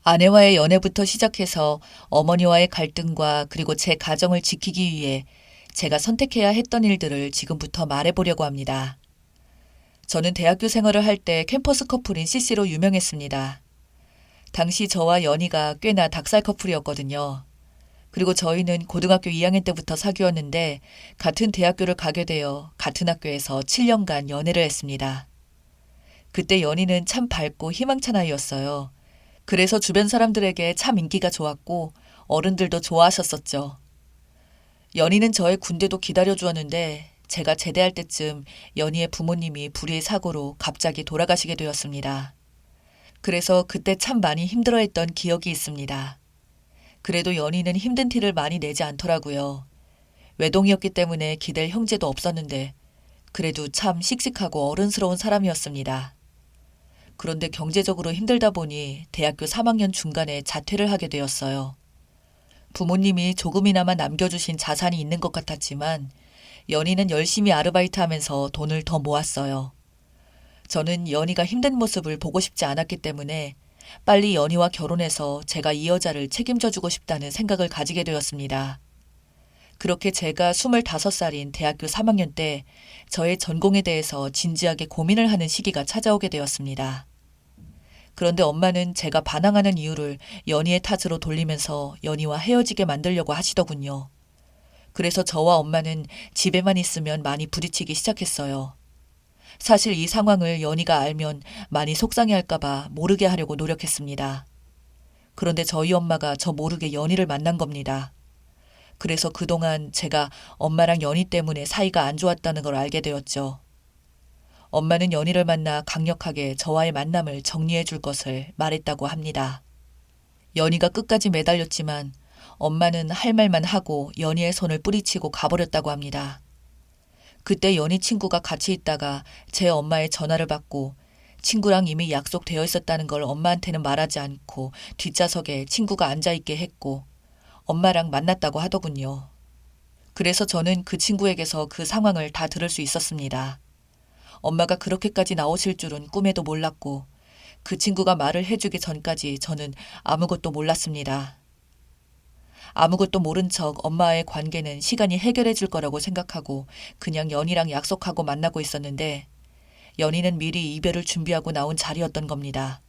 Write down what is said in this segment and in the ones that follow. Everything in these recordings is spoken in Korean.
아내와의 연애부터 시작해서 어머니와의 갈등과 그리고 제 가정을 지키기 위해 제가 선택해야 했던 일들을 지금부터 말해보려고 합니다. 저는 대학교 생활을 할 때 캠퍼스 커플인 CC로 유명했습니다. 당시 저와 연희가 꽤나 닭살 커플이었거든요. 그리고 저희는 고등학교 2학년 때부터 사귀었는데 같은 대학교를 가게 되어 같은 학교에서 7년간 연애를 했습니다. 그때 연희는 참 밝고 희망찬 아이였어요. 그래서 주변 사람들에게 참 인기가 좋았고 어른들도 좋아하셨었죠. 연희는 저의 군대도 기다려주었는데 제가 제대할 때쯤 연희의 부모님이 불의의 사고로 갑자기 돌아가시게 되었습니다. 그래서 그때 참 많이 힘들어했던 기억이 있습니다. 그래도 연희는 힘든 티를 많이 내지 않더라고요. 외동이었기 때문에 기댈 형제도 없었는데 그래도 참 씩씩하고 어른스러운 사람이었습니다. 그런데 경제적으로 힘들다 보니 대학교 3학년 중간에 자퇴를 하게 되었어요. 부모님이 조금이나마 남겨주신 자산이 있는 것 같았지만 연희는 열심히 아르바이트하면서 돈을 더 모았어요. 저는 연희가 힘든 모습을 보고 싶지 않았기 때문에 빨리 연희와 결혼해서 제가 이 여자를 책임져주고 싶다는 생각을 가지게 되었습니다. 그렇게 제가 25살인 대학교 3학년 때 저의 전공에 대해서 진지하게 고민을 하는 시기가 찾아오게 되었습니다. 그런데 엄마는 제가 반항하는 이유를 연희의 탓으로 돌리면서 연희와 헤어지게 만들려고 하시더군요. 그래서 저와 엄마는 집에만 있으면 많이 부딪히기 시작했어요. 사실 이 상황을 연희가 알면 많이 속상해할까봐 모르게 하려고 노력했습니다. 그런데 저희 엄마가 저 모르게 연희를 만난 겁니다. 그래서 그동안 제가 엄마랑 연희 때문에 사이가 안 좋았다는 걸 알게 되었죠. 엄마는 연희를 만나 강력하게 저와의 만남을 정리해 줄 것을 말했다고 합니다. 연희가 끝까지 매달렸지만 엄마는 할 말만 하고 연희의 손을 뿌리치고 가버렸다고 합니다. 그때 연희 친구가 같이 있다가 제 엄마의 전화를 받고 친구랑 이미 약속되어 있었다는 걸 엄마한테는 말하지 않고 뒷좌석에 친구가 앉아있게 했고 엄마랑 만났다고 하더군요. 그래서 저는 그 친구에게서 그 상황을 다 들을 수 있었습니다. 엄마가 그렇게까지 나오실 줄은 꿈에도 몰랐고 그 친구가 말을 해주기 전까지 저는 아무것도 몰랐습니다. 아무것도 모른 척 엄마와의 관계는 시간이 해결해 줄 거라고 생각하고 그냥 연희랑 약속하고 만나고 있었는데 연희는 미리 이별을 준비하고 나온 자리였던 겁니다.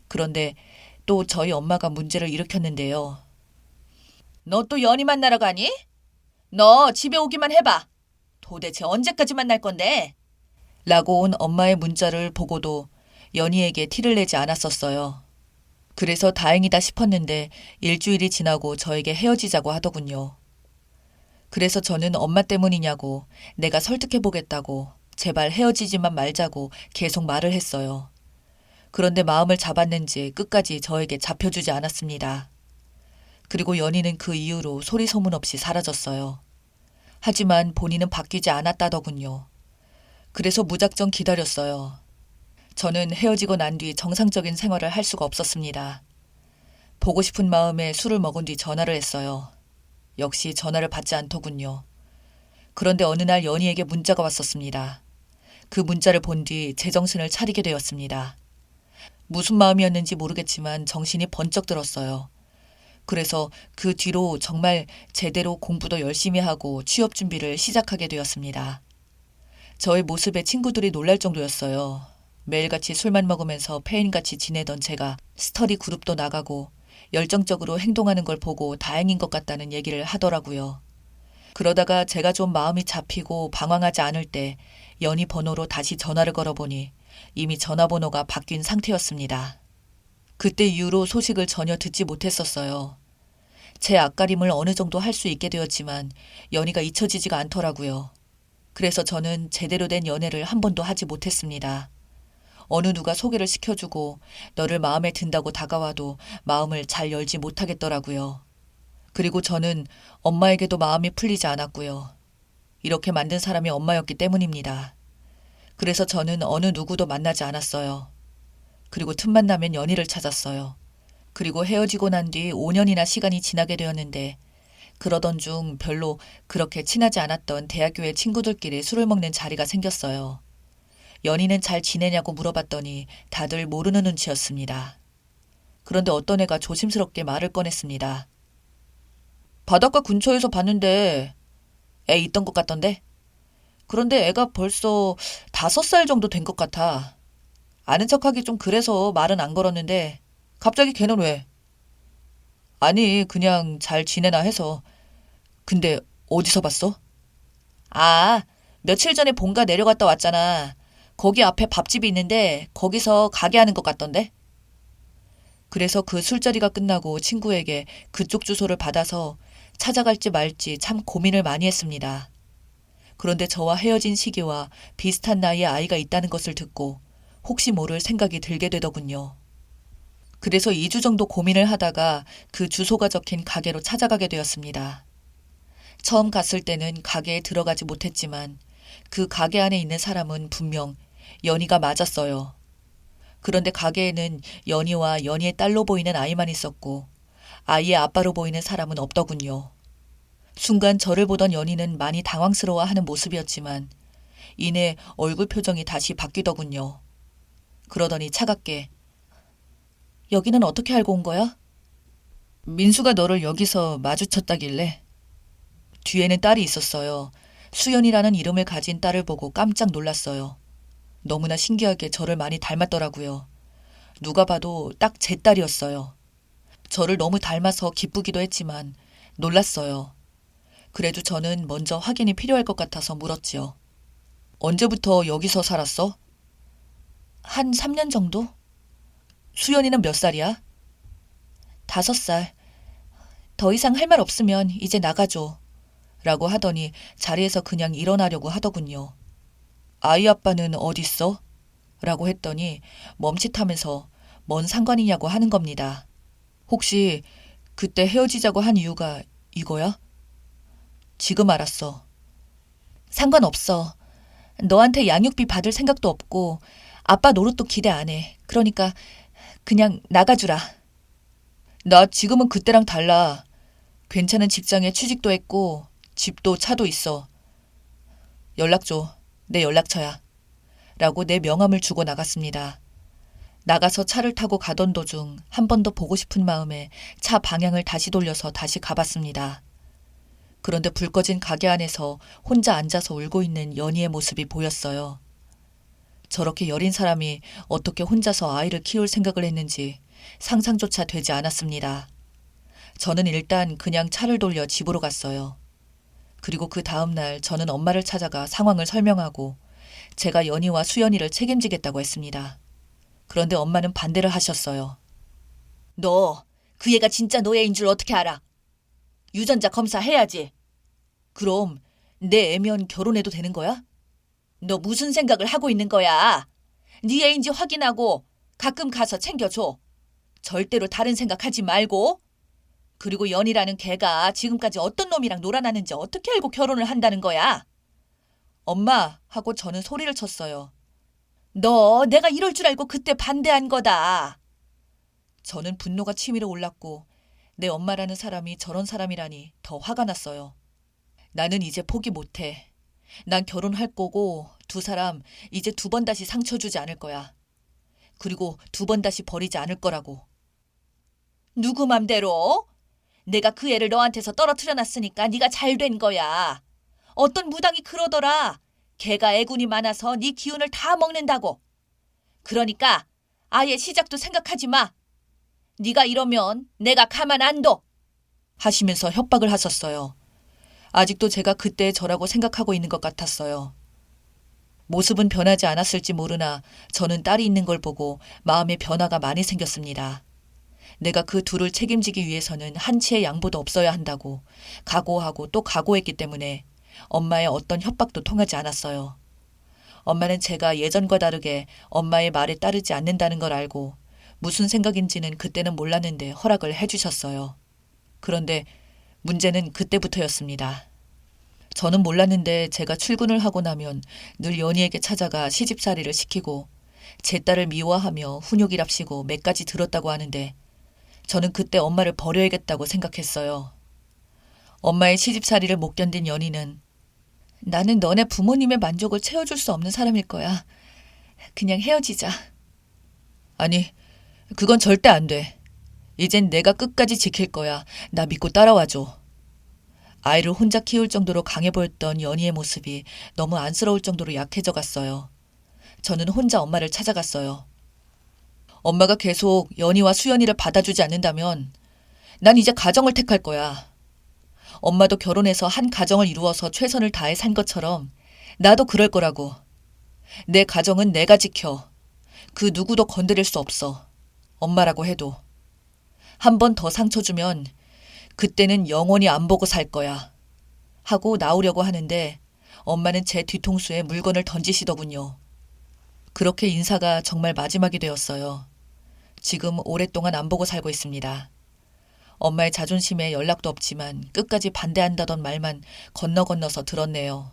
그런데 또 저희 엄마가 문제를 일으켰는데요. 너 또 연희 만나러 가니? 너 집에 오기만 해봐. 도대체 언제까지 만날 건데? 라고 온 엄마의 문자를 보고도 연희에게 티를 내지 않았었어요. 그래서 다행이다 싶었는데 일주일이 지나고 저에게 헤어지자고 하더군요. 그래서 저는 엄마 때문이냐고 내가 설득해보겠다고 제발 헤어지지만 말자고 계속 말을 했어요. 그런데 마음을 잡았는지 끝까지 저에게 잡혀주지 않았습니다. 그리고 연희는 그 이후로 소리 소문 없이 사라졌어요. 하지만 본인은 바뀌지 않았다더군요. 그래서 무작정 기다렸어요. 저는 헤어지고 난 뒤 정상적인 생활을 할 수가 없었습니다. 보고 싶은 마음에 술을 먹은 뒤 전화를 했어요. 역시 전화를 받지 않더군요. 그런데 어느 날 연희에게 문자가 왔었습니다. 그 문자를 본 뒤 제정신을 차리게 되었습니다. 무슨 마음이었는지 모르겠지만 정신이 번쩍 들었어요. 그래서 그 뒤로 정말 제대로 공부도 열심히 하고 취업 준비를 시작하게 되었습니다. 저의 모습에 친구들이 놀랄 정도였어요. 매일같이 술만 먹으면서 폐인같이 지내던 제가 스터디 그룹도 나가고 열정적으로 행동하는 걸 보고 다행인 것 같다는 얘기를 하더라고요. 그러다가 제가 좀 마음이 잡히고 방황하지 않을 때 연희 번호로 다시 전화를 걸어보니 이미 전화번호가 바뀐 상태였습니다. 그때 이후로 소식을 전혀 듣지 못했었어요. 제 앞가림을 어느 정도 할 수 있게 되었지만 연희가 잊혀지지가 않더라고요. 그래서 저는 제대로 된 연애를 한 번도 하지 못했습니다. 어느 누가 소개를 시켜주고 너를 마음에 든다고 다가와도 마음을 잘 열지 못하겠더라고요. 그리고 저는 엄마에게도 마음이 풀리지 않았고요. 이렇게 만든 사람이 엄마였기 때문입니다. 그래서 저는 어느 누구도 만나지 않았어요. 그리고 틈만 나면 연희를 찾았어요. 그리고 헤어지고 난 뒤 5년이나 시간이 지나게 되었는데 그러던 중 별로 그렇게 친하지 않았던 대학교의 친구들끼리 술을 먹는 자리가 생겼어요. 연희는 잘 지내냐고 물어봤더니 다들 모르는 눈치였습니다. 그런데 어떤 애가 조심스럽게 말을 꺼냈습니다. 바닷가 근처에서 봤는데 애 있던 것 같던데? 그런데 애가 벌써 5살 정도 된 것 같아. 아는 척하기 좀 그래서 말은 안 걸었는데 갑자기 걔는 왜? 아니, 그냥 잘 지내나 해서. 근데 어디서 봤어? 아, 며칠 전에 본가 내려갔다 왔잖아. 거기 앞에 밥집이 있는데 거기서 가게 하는 것 같던데? 그래서 그 술자리가 끝나고 친구에게 그쪽 주소를 받아서 찾아갈지 말지 참 고민을 많이 했습니다. 그런데 저와 헤어진 시기와 비슷한 나이의 아이가 있다는 것을 듣고 혹시 모를 생각이 들게 되더군요. 그래서 2주 정도 고민을 하다가 그 주소가 적힌 가게로 찾아가게 되었습니다. 처음 갔을 때는 가게에 들어가지 못했지만 그 가게 안에 있는 사람은 분명 연희가 맞았어요. 그런데 가게에는 연희와 연희의 딸로 보이는 아이만 있었고 아이의 아빠로 보이는 사람은 없더군요. 순간 저를 보던 연희는 많이 당황스러워하는 모습이었지만 이내 얼굴 표정이 다시 바뀌더군요. 그러더니 차갑게 여기는 어떻게 알고 온 거야? 민수가 너를 여기서 마주쳤다길래. 뒤에는 딸이 있었어요. 수연이라는 이름을 가진 딸을 보고 깜짝 놀랐어요. 너무나 신기하게 저를 많이 닮았더라고요. 누가 봐도 딱 제 딸이었어요. 저를 너무 닮아서 기쁘기도 했지만 놀랐어요. 그래도 저는 먼저 확인이 필요할 것 같아서 물었지요. 언제부터 여기서 살았어? 한 3년 정도? 수연이는 몇 살이야? 5살. 더 이상 할 말 없으면 이제 나가줘. 라고 하더니 자리에서 그냥 일어나려고 하더군요. 아이 아빠는 어딨어? 라고 했더니 멈칫하면서 뭔 상관이냐고 하는 겁니다. 혹시 그때 헤어지자고 한 이유가 이거야? 지금 알았어. 상관없어. 너한테 양육비 받을 생각도 없고 아빠 노릇도 기대 안 해. 그러니까 그냥 나가주라. 나 지금은 그때랑 달라. 괜찮은 직장에 취직도 했고 집도 차도 있어. 연락 줘. 내 연락처야. 라고 내 명함을 주고 나갔습니다. 나가서 차를 타고 가던 도중 한 번 더 보고 싶은 마음에 차 방향을 다시 돌려서 다시 가봤습니다. 그런데 불 꺼진 가게 안에서 혼자 앉아서 울고 있는 연희의 모습이 보였어요. 저렇게 여린 사람이 어떻게 혼자서 아이를 키울 생각을 했는지 상상조차 되지 않았습니다. 저는 일단 그냥 차를 돌려 집으로 갔어요. 그리고 그 다음날 저는 엄마를 찾아가 상황을 설명하고 제가 연희와 수연이를 책임지겠다고 했습니다. 그런데 엄마는 반대를 하셨어요. 너 그 애가 진짜 너 애인 줄 어떻게 알아? 유전자 검사해야지. 그럼 내 애면 결혼해도 되는 거야? 너 무슨 생각을 하고 있는 거야? 네 애인지 확인하고 가끔 가서 챙겨줘. 절대로 다른 생각하지 말고. 그리고 연희라는 걔가 지금까지 어떤 놈이랑 놀아나는지 어떻게 알고 결혼을 한다는 거야? 엄마 하고 저는 소리를 쳤어요. 너 내가 이럴 줄 알고 그때 반대한 거다. 저는 분노가 치밀어 올랐고 내 엄마라는 사람이 저런 사람이라니 더 화가 났어요. 나는 이제 포기 못해. 난 결혼할 거고 두 사람 이제 2번 다시 상처 주지 않을 거야. 그리고 2번 다시 버리지 않을 거라고. 누구 맘대로? 내가 그 애를 너한테서 떨어뜨려 놨으니까 네가 잘 된 거야. 어떤 무당이 그러더라. 걔가 애군이 많아서 네 기운을 다 먹는다고. 그러니까 아예 시작도 생각하지 마. 네가 이러면 내가 가만 안 둬. 하시면서 협박을 하셨어요. 아직도 제가 그때 저라고 생각하고 있는 것 같았어요. 모습은 변하지 않았을지 모르나 저는 딸이 있는 걸 보고 마음의 변화가 많이 생겼습니다. 내가 그 둘을 책임지기 위해서는 한치의 양보도 없어야 한다고 각오하고 또 각오했기 때문에 엄마의 어떤 협박도 통하지 않았어요. 엄마는 제가 예전과 다르게 엄마의 말에 따르지 않는다는 걸 알고 무슨 생각인지는 그때는 몰랐는데 허락을 해주셨어요. 그런데 문제는 그때부터였습니다. 저는 몰랐는데 제가 출근을 하고 나면 늘 연희에게 찾아가 시집살이를 시키고 제 딸을 미워하며 훈육이랍시고 몇 가지 들었다고 하는데 저는 그때 엄마를 버려야겠다고 생각했어요. 엄마의 시집살이를 못 견딘 연희는 나는 너네 부모님의 만족을 채워줄 수 없는 사람일 거야. 그냥 헤어지자. 아니, 그건 절대 안 돼. 이젠 내가 끝까지 지킬 거야. 나 믿고 따라와줘. 아이를 혼자 키울 정도로 강해 보였던 연희의 모습이 너무 안쓰러울 정도로 약해져 갔어요. 저는 혼자 엄마를 찾아갔어요. 엄마가 계속 연희와 수연이를 받아주지 않는다면 난 이제 가정을 택할 거야. 엄마도 결혼해서 한 가정을 이루어서 최선을 다해 산 것처럼 나도 그럴 거라고. 내 가정은 내가 지켜. 그 누구도 건드릴 수 없어. 엄마라고 해도. 한 번 더 상처 주면 그때는 영원히 안 보고 살 거야. 하고 나오려고 하는데 엄마는 제 뒤통수에 물건을 던지시더군요. 그렇게 인사가 정말 마지막이 되었어요. 지금 오랫동안 안 보고 살고 있습니다. 엄마의 자존심에 연락도 없지만 끝까지 반대한다던 말만 건너서 들었네요.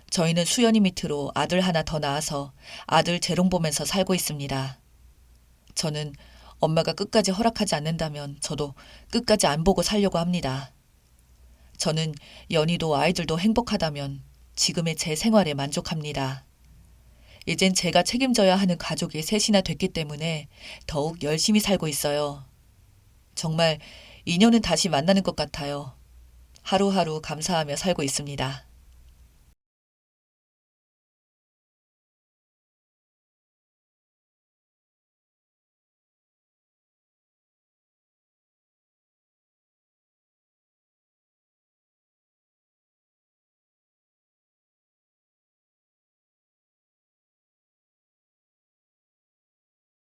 저희는 수연이 밑으로 아들 하나 더 낳아서 아들 재롱 보면서 살고 있습니다. 저는 엄마가 끝까지 허락하지 않는다면 저도 끝까지 안 보고 살려고 합니다. 저는 연희도 아이들도 행복하다면 지금의 제 생활에 만족합니다. 이젠 제가 책임져야 하는 가족이 셋이나 됐기 때문에 더욱 열심히 살고 있어요. 정말 인연은 다시 만나는 것 같아요. 하루하루 감사하며 살고 있습니다.